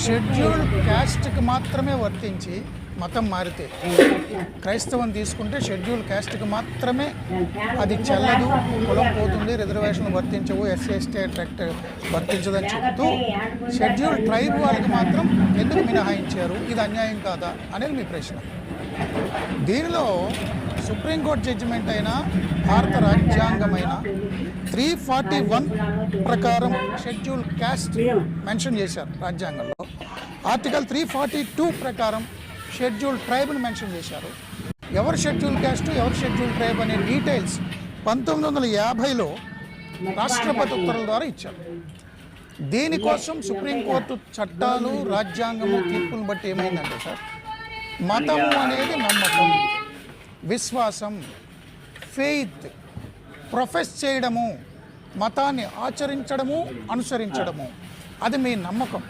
Scheduled క్యాస్ట్కి మాత్రమే వర్తించి మతం మారితే, క్రైస్తవం తీసుకుంటే షెడ్యూల్డ్ క్యాస్ట్కి మాత్రమే అది చెల్లదు, కులం పోతుంది, రిజర్వేషన్లు వర్తించవు, ఎస్సీ ఎస్టీ యాక్ట్ వర్తించదని చెప్తూ షెడ్యూల్డ్ ట్రైబ్ వాళ్ళకి మాత్రం ఎందుకు మినహాయించారు, ఇది అన్యాయం కాదా అనేది మీ ప్రశ్న. దీనిలో సుప్రీంకోర్టు జడ్జిమెంట్ అయినా భారత రాజ్యాంగమైన 341 ప్రకారం షెడ్యూల్ క్యాస్ట్ మెన్షన్ చేశారు రాజ్యాంగంలో. ఆర్టికల్ 342 ప్రకారం షెడ్యూల్ ట్రైబ్ని మెన్షన్ చేశారు. ఎవరు షెడ్యూల్ క్యాస్ట్, ఎవరు షెడ్యూల్ ట్రైబ్ అనే డీటెయిల్స్ 1950లో రాష్ట్రపతి ఉత్తర్వుల ద్వారా ఇచ్చారు. దీనికోసం సుప్రీంకోర్టు చట్టాలు, రాజ్యాంగము, తీర్పులను బట్టి ఏమైందంటే సార్, మతము అనేది నమ్మకం, విశ్వాసం, ఫెయిత్, ప్రొఫెస్ చేయడము, మతాన్ని ఆచరించడము, అనుసరించడము, అది మీ నమ్మకం.